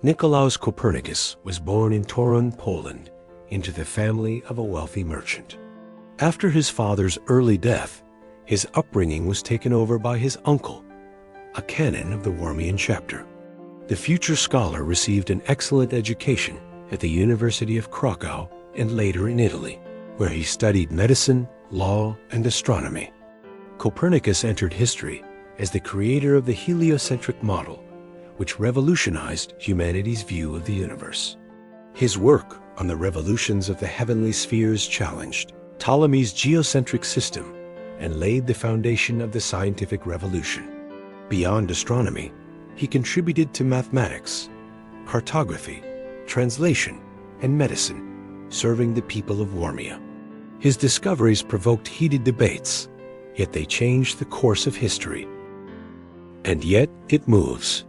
Nicolaus Copernicus was born in Torun, Poland, into the family of a wealthy merchant. After his father's early death, his upbringing was taken over by his uncle, a canon of the Wormian chapter. The future scholar received an excellent education at the University of Krakow and later in Italy, where he studied medicine, law, and astronomy. Copernicus entered history as the creator of the heliocentric model, which revolutionized humanity's view of the universe. His work on the revolutions of the heavenly spheres challenged Ptolemy's geocentric system and laid the foundation of the scientific revolution. Beyond astronomy, he contributed to mathematics, cartography, translation, and medicine, serving the people of Warmia. His discoveries provoked heated debates, yet they changed the course of history. And yet it moves.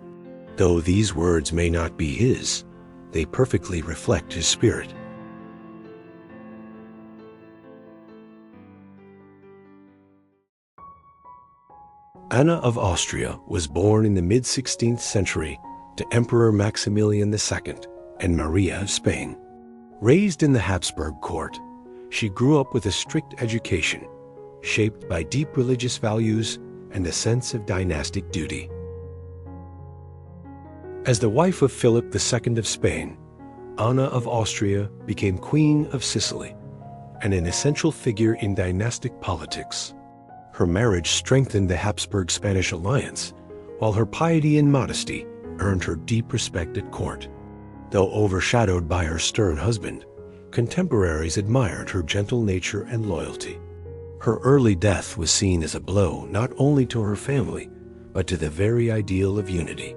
Though these words may not be his, they perfectly reflect his spirit. Anna of Austria was born in the mid-16th century to Emperor Maximilian II and Maria of Spain. Raised in the Habsburg court, she grew up with a strict education, shaped by deep religious values and a sense of dynastic duty. As the wife of Philip II of Spain, Anna of Austria became Queen of Sicily and an essential figure in dynastic politics. Her marriage strengthened the Habsburg-Spanish alliance, while her piety and modesty earned her deep respect at court. Though overshadowed by her stern husband, contemporaries admired her gentle nature and loyalty. Her early death was seen as a blow not only to her family, but to the very ideal of unity.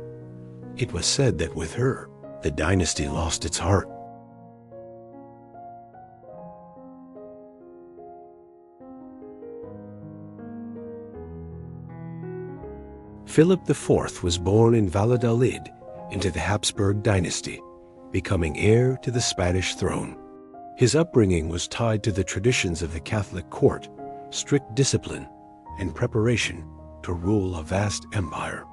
It was said that with her, the dynasty lost its heart. Philip IV was born in Valladolid into the Habsburg dynasty, becoming heir to the Spanish throne. His upbringing was tied to the traditions of the Catholic court, strict discipline, and preparation to rule a vast empire.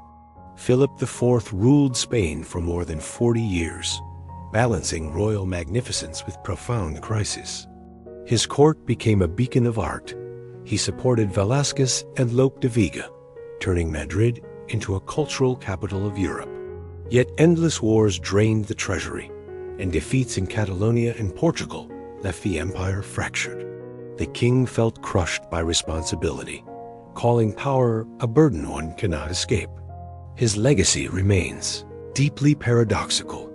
Philip IV ruled Spain for more than 40 years, balancing royal magnificence with profound crisis. His court became a beacon of art. He supported Velázquez and Lope de Vega, turning Madrid into a cultural capital of Europe. Yet endless wars drained the treasury, and defeats in Catalonia and Portugal left the empire fractured. The king felt crushed by responsibility, calling power a burden one cannot escape. His legacy remains deeply paradoxical,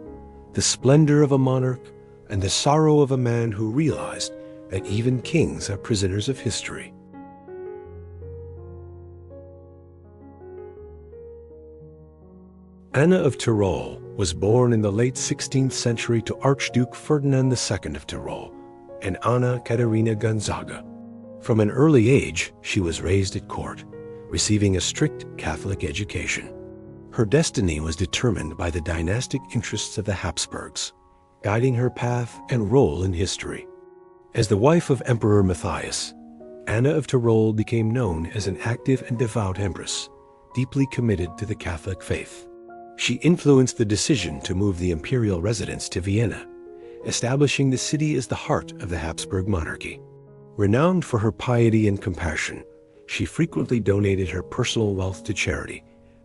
the splendor of a monarch and the sorrow of a man who realized that even kings are prisoners of history. Anna of Tyrol was born in the late 16th century to Archduke Ferdinand II of Tyrol and Anna Caterina Gonzaga. From an early age, she was raised at court, receiving a strict Catholic education. Her destiny was determined by the dynastic interests of the Habsburgs, guiding her path and role in history. As the wife of Emperor Matthias, Anna of Tyrol became known as an active and devout empress, deeply committed to the Catholic faith. She influenced the decision to move the imperial residence to Vienna, establishing the city as the heart of the Habsburg monarchy. Renowned for her piety and compassion, she frequently donated her personal wealth to charity,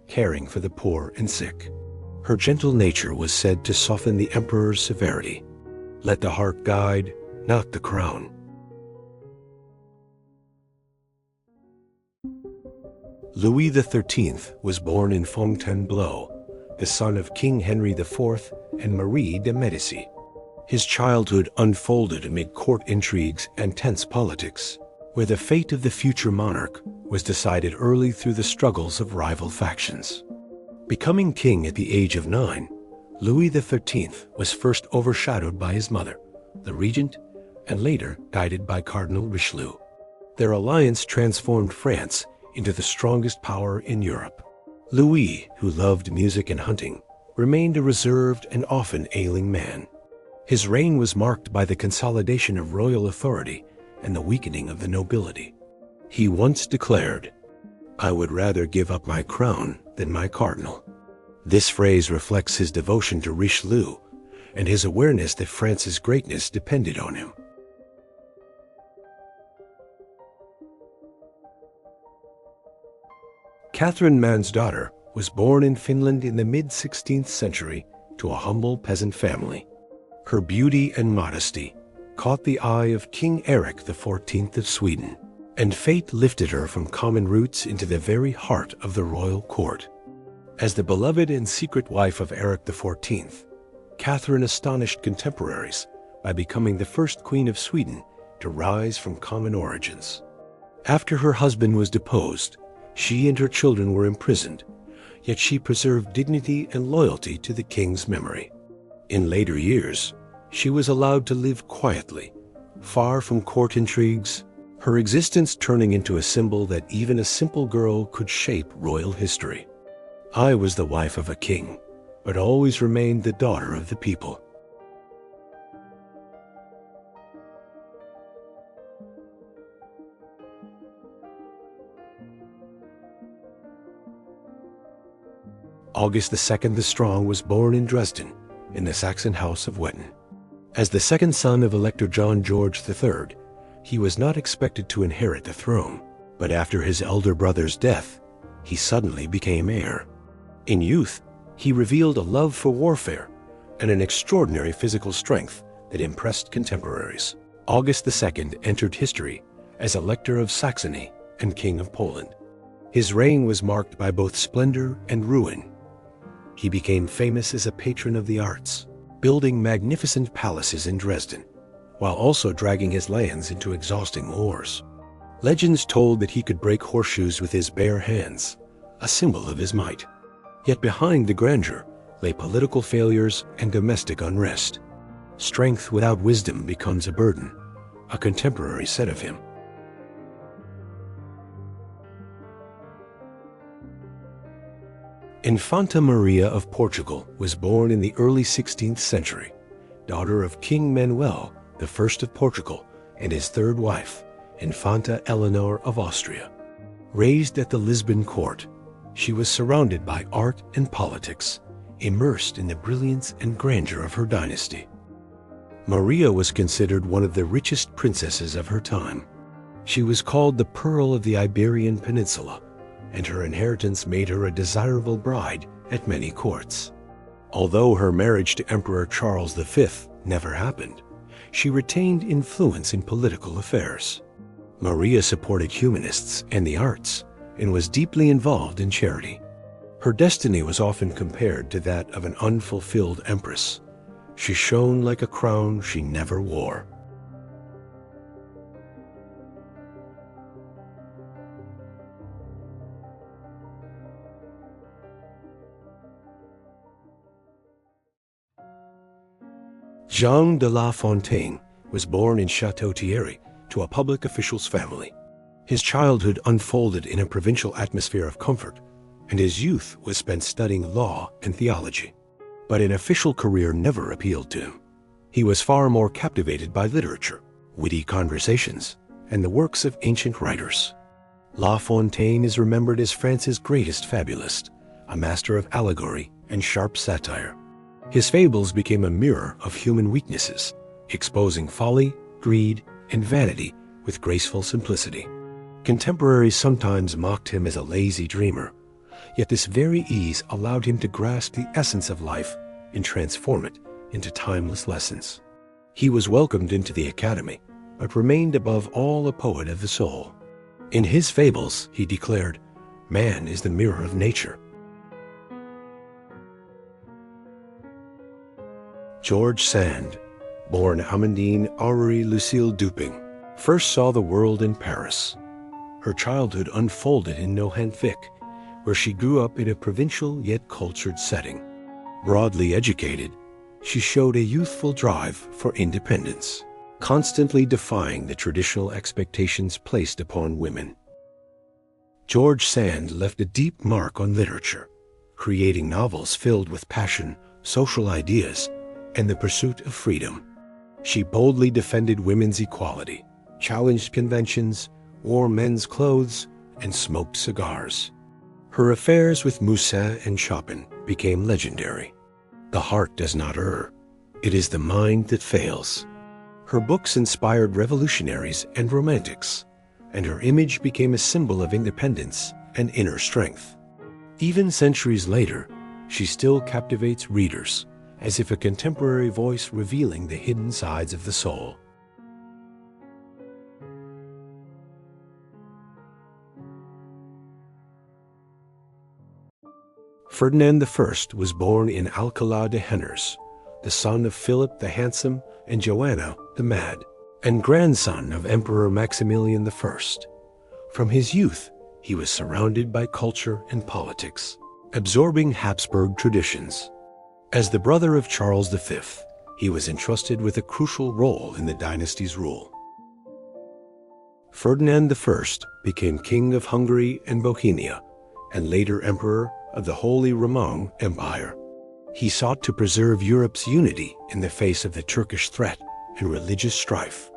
caring for the poor and sick. Her gentle nature was said to soften the emperor's severity. Let the heart guide, not the crown. Louis XIII was born in Fontainebleau, the son of King Henry IV and Marie de Medici. His childhood unfolded amid court intrigues and tense politics, where the fate of the future monarch was decided early through the struggles of rival factions. Becoming king at the age of 9, Louis XIII was first overshadowed by his mother, the regent, and later guided by Cardinal Richelieu. Their alliance transformed France into the strongest power in Europe. Louis, who loved music and hunting, remained a reserved and often ailing man. His reign was marked by the consolidation of royal authority and the weakening of the nobility. He once declared, "I would rather give up my crown than my cardinal." This phrase reflects his devotion to Richelieu and his awareness that France's greatness depended on him. Catherine Månsdotter was born in Finland in the mid-16th century to a humble peasant family. Her beauty and modesty caught the eye of King Eric XIV of Sweden, and fate lifted her from common roots into the very heart of the royal court. As the beloved and secret wife of Eric XIV, Catherine astonished contemporaries by becoming the first queen of Sweden to rise from common origins. After her husband was deposed, she and her children were imprisoned, yet she preserved dignity and loyalty to the king's memory. In later years, she was allowed to live quietly, far from court intrigues, her existence turning into a symbol that even a simple girl could shape royal history. I was the wife of a king, but always remained the daughter of the people. August II the Strong was born in Dresden, in the Saxon house of Wettin. As the second son of Elector John George III, he was not expected to inherit the throne, but after his elder brother's death, he suddenly became heir. In youth, he revealed a love for warfare and an extraordinary physical strength that impressed contemporaries. August II entered history as Elector of Saxony and King of Poland. His reign was marked by both splendor and ruin. He became famous as a patron of the arts, building magnificent palaces in Dresden, while also dragging his lands into exhausting wars. Legends told that he could break horseshoes with his bare hands, a symbol of his might. Yet behind the grandeur lay political failures and domestic unrest. Strength without wisdom becomes a burden, a contemporary said of him. Infanta Maria of Portugal was born in the early 16th century, daughter of King Manuel I of Portugal and his third wife, Infanta Eleanor of Austria. Raised at the Lisbon court, she was surrounded by art and politics, immersed in the brilliance and grandeur of her dynasty. Maria was considered one of the richest princesses of her time. She was called the Pearl of the Iberian Peninsula, and her inheritance made her a desirable bride at many courts. Although her marriage to Emperor Charles V never happened, she retained influence in political affairs. Maria supported humanists and the arts, and was deeply involved in charity. Her destiny was often compared to that of an unfulfilled empress. She shone like a crown she never wore. Jean de La Fontaine was born in Château-Thierry to a public official's family. His childhood unfolded in a provincial atmosphere of comfort, and his youth was spent studying law and theology. But an official career never appealed to him. He was far more captivated by literature, witty conversations, and the works of ancient writers. La Fontaine is remembered as France's greatest fabulist, a master of allegory and sharp satire. His fables became a mirror of human weaknesses, exposing folly, greed, and vanity with graceful simplicity. Contemporaries sometimes mocked him as a lazy dreamer, yet this very ease allowed him to grasp the essence of life and transform it into timeless lessons. He was welcomed into the academy, but remained above all a poet of the soul. In his fables, he declared, "Man is the mirror of nature." George Sand, born Amandine Aurélie Lucille Duping, first saw the world in Paris. Her childhood unfolded in Nohant-Vic, where she grew up in a provincial yet cultured setting. Broadly educated, she showed a youthful drive for independence, constantly defying the traditional expectations placed upon women. George Sand left a deep mark on literature, creating novels filled with passion, social ideas, and the pursuit of freedom. She boldly defended women's equality, challenged conventions, wore men's clothes, and smoked cigars. Her affairs with Musset and Chopin became legendary. The heart does not err. It is the mind that fails. Her books inspired revolutionaries and romantics, and her image became a symbol of independence and inner strength. Even centuries later, she still captivates readers, as if a contemporary voice revealing the hidden sides of the soul. Ferdinand I was born in Alcalá de Henares, the son of Philip the Handsome and Joanna the Mad, and grandson of Emperor Maximilian I. From his youth, he was surrounded by culture and politics, absorbing Habsburg traditions. As the brother of Charles V, he was entrusted with a crucial role in the dynasty's rule. Ferdinand I became King of Hungary and Bohemia, and later Emperor of the Holy Roman Empire. He sought to preserve Europe's unity in the face of the Turkish threat and religious strife.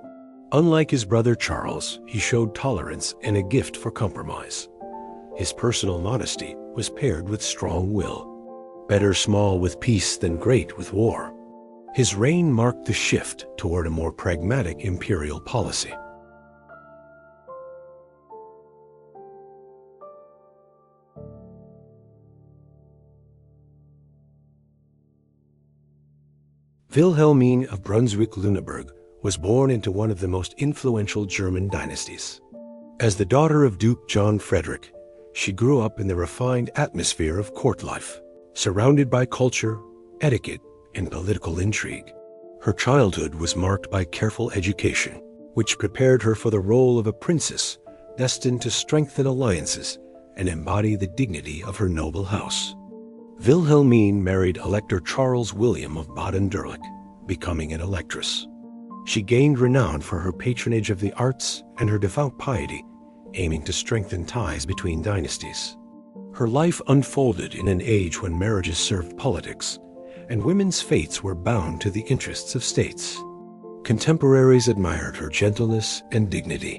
Unlike his brother Charles, he showed tolerance and a gift for compromise. His personal modesty was paired with strong will. Better small with peace than great with war. His reign marked the shift toward a more pragmatic imperial policy. Wilhelmine of Brunswick-Lüneburg was born into one of the most influential German dynasties. As the daughter of Duke John Frederick, she grew up in the refined atmosphere of court life, surrounded by culture, etiquette, and political intrigue. Her childhood was marked by careful education, which prepared her for the role of a princess destined to strengthen alliances and embody the dignity of her noble house. Wilhelmine married Elector Charles William of Baden-Durlach, becoming an electress. She gained renown for her patronage of the arts and her devout piety, aiming to strengthen ties between dynasties. Her life unfolded in an age when marriages served politics, and women's fates were bound to the interests of states. Contemporaries admired her gentleness and dignity.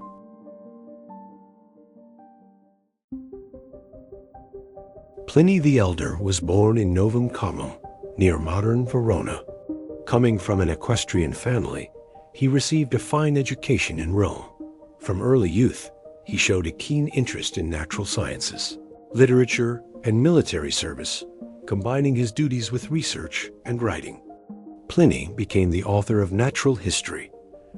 Pliny the Elder was born in Novum Comum, near modern Verona. Coming from an equestrian family, he received a fine education in Rome. From early youth, he showed a keen interest in natural sciences, literature, and military service, combining his duties with research and writing. Pliny became the author of Natural History,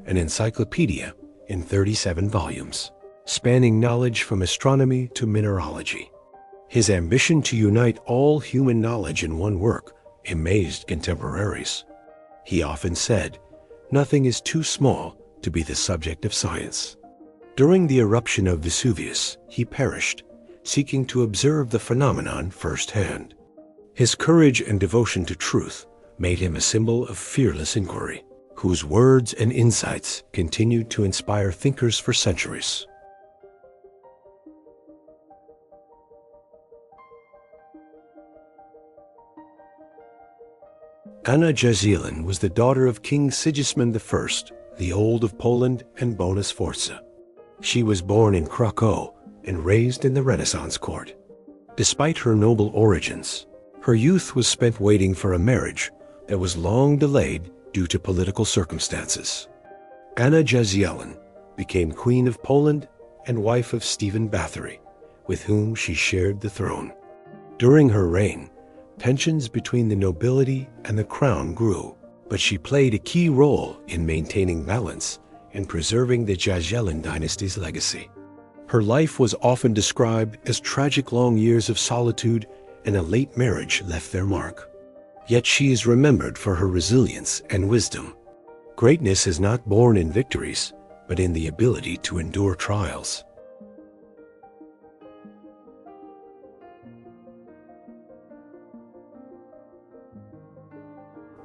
an encyclopedia in 37 volumes, spanning knowledge from astronomy to mineralogy. His ambition to unite all human knowledge in one work amazed contemporaries. He often said, "Nothing is too small to be the subject of science." During the eruption of Vesuvius, he perished, seeking to observe the phenomenon firsthand. His courage and devotion to truth made him a symbol of fearless inquiry, whose words and insights continued to inspire thinkers for centuries. Anna Jagiellon was the daughter of King Sigismund I, the Old of Poland and Bonus Forza. She was born in Krakow and raised in the Renaissance court. Despite her noble origins, her youth was spent waiting for a marriage that was long delayed due to political circumstances. Anna Jagiellon became Queen of Poland and wife of Stephen Bathory, with whom she shared the throne. During her reign, tensions between the nobility and the crown grew, but she played a key role in maintaining balance and preserving the Jagiellon dynasty's legacy. Her life was often described as tragic long years of solitude, and a late marriage left their mark. Yet she is remembered for her resilience and wisdom. Greatness is not born in victories, but in the ability to endure trials.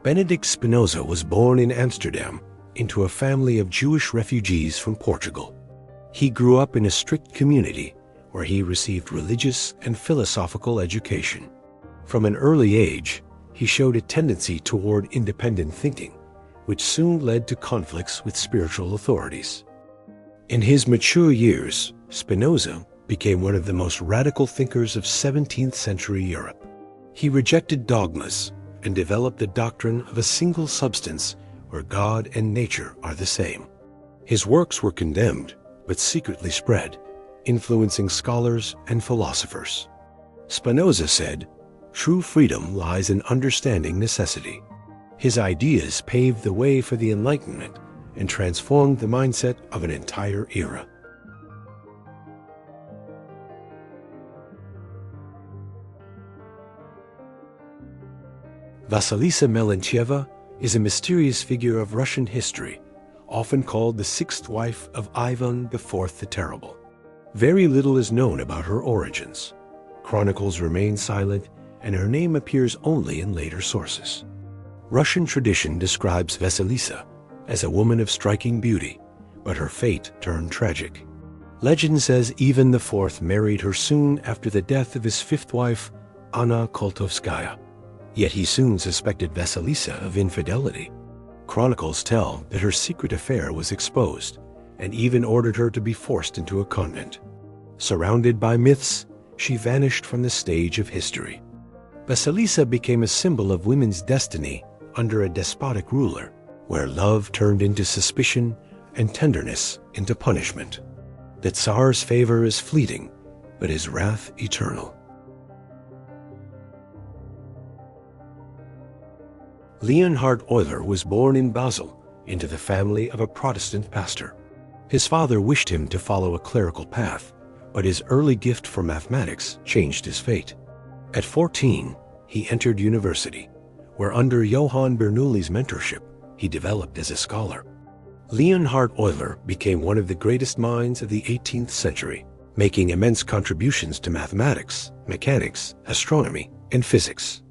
Benedict Spinoza was born in Amsterdam into a family of Jewish refugees from Portugal. He grew up in a strict community where he received religious and philosophical education. From an early age, he showed a tendency toward independent thinking, which soon led to conflicts with spiritual authorities. In his mature years, Spinoza became one of the most radical thinkers of 17th century Europe. He rejected dogmas and developed the doctrine of a single substance where God and nature are the same. His works were condemned, but secretly spread, influencing scholars and philosophers. Spinoza said, "True freedom lies in understanding necessity." His ideas paved the way for the Enlightenment and transformed the mindset of an entire era. Vasilisa Melentyeva is a mysterious figure of Russian history, often called the sixth wife of Ivan IV the Terrible. Very little is known about her origins. Chronicles remain silent, and her name appears only in later sources. Russian tradition describes Vasilisa as a woman of striking beauty, but her fate turned tragic. Legend says Ivan IV married her soon after the death of his fifth wife, Anna Koltovskaya. Yet he soon suspected Vasilisa of infidelity. Chronicles tell that her secret affair was exposed, and even ordered her to be forced into a convent. Surrounded by myths, she vanished from the stage of history. Vasilisa became a symbol of women's destiny under a despotic ruler, where love turned into suspicion and tenderness into punishment. The Tsar's favor is fleeting, but his wrath eternal. Leonhard Euler was born in Basel into the family of a Protestant pastor. His father wished him to follow a clerical path, but his early gift for mathematics changed his fate. At 14, he entered university, where under Johann Bernoulli's mentorship, he developed as a scholar. Leonhard Euler became one of the greatest minds of the 18th century, making immense contributions to mathematics, mechanics, astronomy, and physics.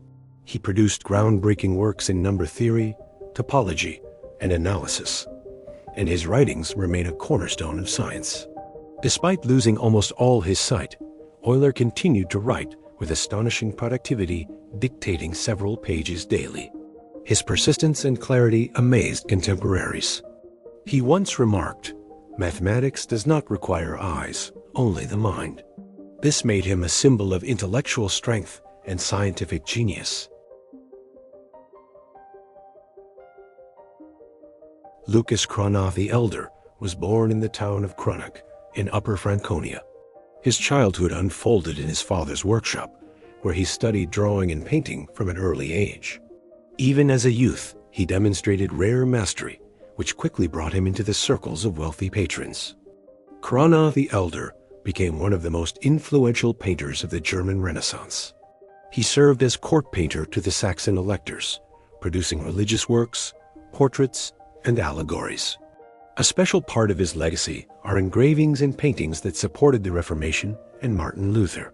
He produced groundbreaking works in number theory, topology, and analysis, and his writings remain a cornerstone of science. Despite losing almost all his sight, Euler continued to write with astonishing productivity, dictating several pages daily. His persistence and clarity amazed contemporaries. He once remarked, "Mathematics does not require eyes, only the mind." This made him a symbol of intellectual strength and scientific genius. Lucas Cranach the Elder was born in the town of Cranach in Upper Franconia. His childhood unfolded in his father's workshop, where he studied drawing and painting from an early age. Even as a youth, he demonstrated rare mastery, which quickly brought him into the circles of wealthy patrons. Cranach the Elder became one of the most influential painters of the German Renaissance. He served as court painter to the Saxon electors, producing religious works, portraits, and allegories. A special part of his legacy are engravings and paintings that supported the Reformation and Martin Luther.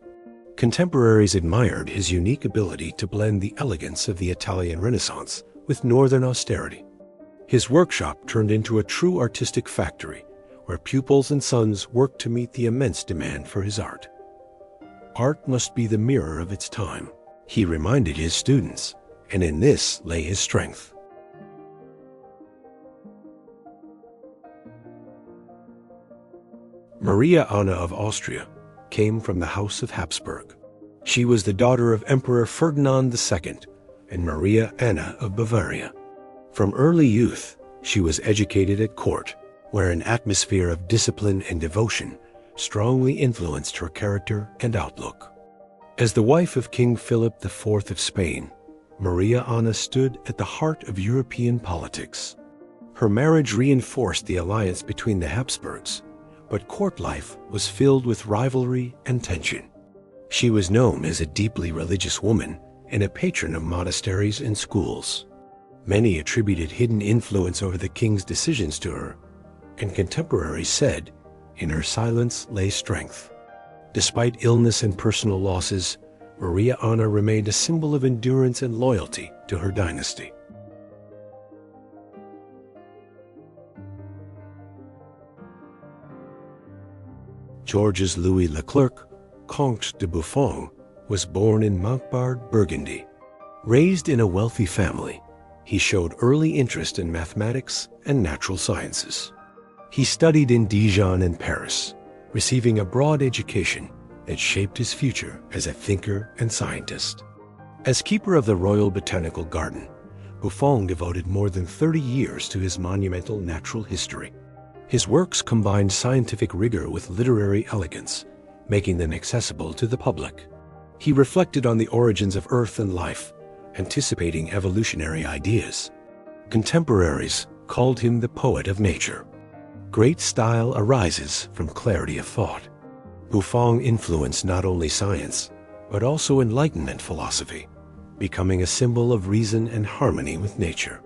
Contemporaries admired his unique ability to blend the elegance of the Italian Renaissance with northern austerity. His workshop turned into a true artistic factory, where pupils and sons worked to meet the immense demand for his art. Art must be the mirror of its time, he reminded his students, and in this lay his strength. Maria Anna of Austria came from the House of Habsburg. She was the daughter of Emperor Ferdinand II and Maria Anna of Bavaria. From early youth, she was educated at court, where an atmosphere of discipline and devotion strongly influenced her character and outlook. As the wife of King Philip IV of Spain, Maria Anna stood at the heart of European politics. Her marriage reinforced the alliance between the Habsburgs, but court life was filled with rivalry and tension. She was known as a deeply religious woman and a patron of monasteries and schools. Many attributed hidden influence over the king's decisions to her, and contemporaries said, "In her silence lay strength." Despite illness and personal losses, Maria Anna remained a symbol of endurance and loyalty to her dynasty. Georges Louis Leclerc, Comte de Buffon, was born in Montbard, Burgundy. Raised in a wealthy family, he showed early interest in mathematics and natural sciences. He studied in Dijon and Paris, receiving a broad education that shaped his future as a thinker and scientist. As keeper of the Royal Botanical Garden, Buffon devoted more than 30 years to his monumental natural history. His works combined scientific rigor with literary elegance, making them accessible to the public. He reflected on the origins of Earth and life, anticipating evolutionary ideas. Contemporaries called him the poet of nature. Great style arises from clarity of thought. Buffon influenced not only science, but also Enlightenment philosophy, becoming a symbol of reason and harmony with nature.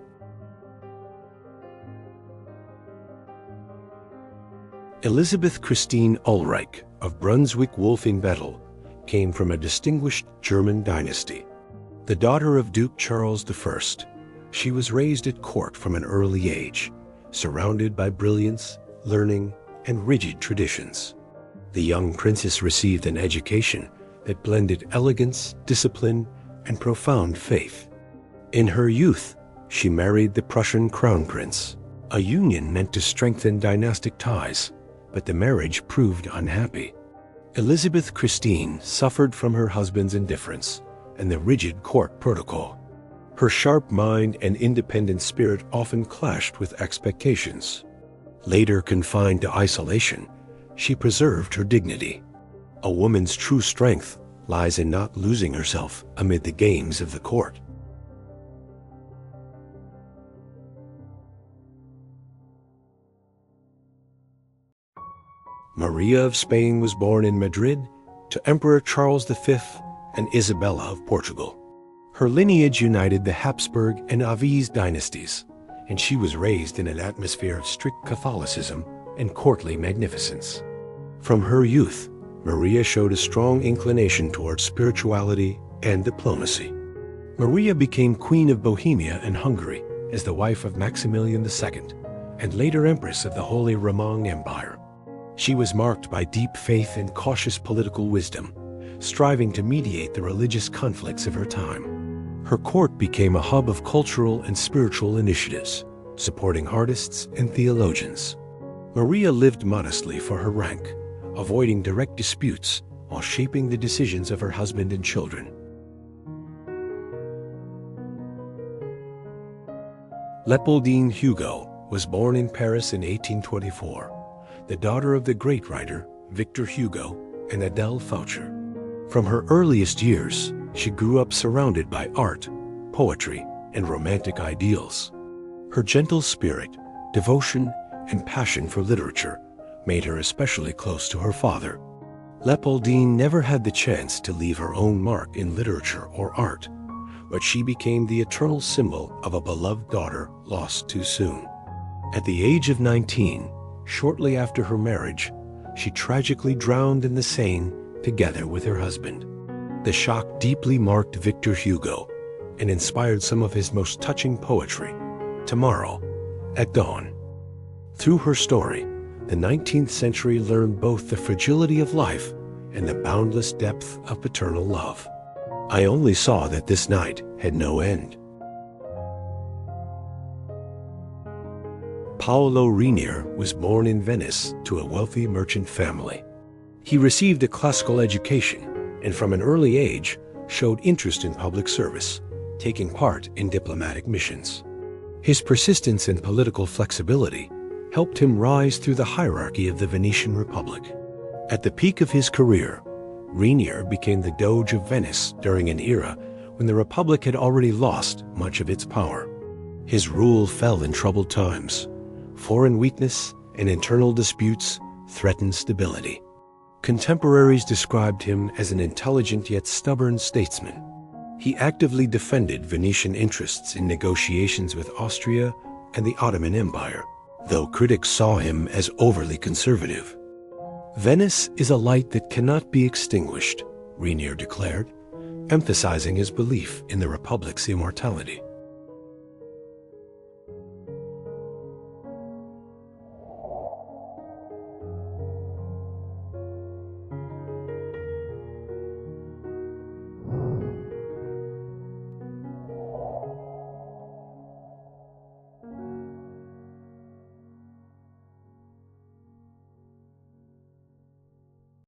Elisabeth Christine Ulrich of Brunswick-Wolfenbüttel came from a distinguished German dynasty. The daughter of Duke Charles I, she was raised at court from an early age, surrounded by brilliance, learning, and rigid traditions. The young princess received an education that blended elegance, discipline, and profound faith. In her youth, she married the Prussian crown prince, a union meant to strengthen dynastic ties, but the marriage proved unhappy. Elisabeth Christine suffered from her husband's indifference and the rigid court protocol. Her sharp mind and independent spirit often clashed with expectations. Later confined to isolation, she preserved her dignity. A woman's true strength lies in not losing herself amid the games of the court. Maria of Spain was born in Madrid to Emperor Charles V and Isabella of Portugal. Her lineage united the Habsburg and Avese dynasties, and she was raised in an atmosphere of strict Catholicism and courtly magnificence. From her youth, Maria showed a strong inclination towards spirituality and diplomacy. Maria became Queen of Bohemia and Hungary as the wife of Maximilian II and later Empress of the Holy Roman Empire. She was marked by deep faith and cautious political wisdom, striving to mediate the religious conflicts of her time. Her court became a hub of cultural and spiritual initiatives, supporting artists and theologians. Maria lived modestly for her rank, avoiding direct disputes while shaping the decisions of her husband and children. Léopoldine Hugo was born in Paris in 1824, the daughter of the great writer Victor Hugo and Adèle Faucher. From her earliest years, she grew up surrounded by art, poetry, and romantic ideals. Her gentle spirit, devotion, and passion for literature made her especially close to her father. Léopoldine never had the chance to leave her own mark in literature or art, but she became the eternal symbol of a beloved daughter lost too soon. At the age of 19, shortly after her marriage, she tragically drowned in the Seine together with her husband. The shock deeply marked Victor Hugo and inspired some of his most touching poetry, Tomorrow, at Dawn. Through her story, the 19th century learned both the fragility of life and the boundless depth of paternal love. I only saw that this night had no end. Paolo Renier was born in Venice to a wealthy merchant family. He received a classical education and from an early age showed interest in public service, taking part in diplomatic missions. His persistence and political flexibility helped him rise through the hierarchy of the Venetian Republic. At the peak of his career, Renier became the Doge of Venice during an era when the Republic had already lost much of its power. His rule fell in troubled times. Foreign weakness and internal disputes threatened stability. Contemporaries described him as an intelligent yet stubborn statesman. He actively defended Venetian interests in negotiations with Austria and the Ottoman Empire, though critics saw him as overly conservative. Venice is a light that cannot be extinguished, Renier declared, emphasizing his belief in the Republic's immortality.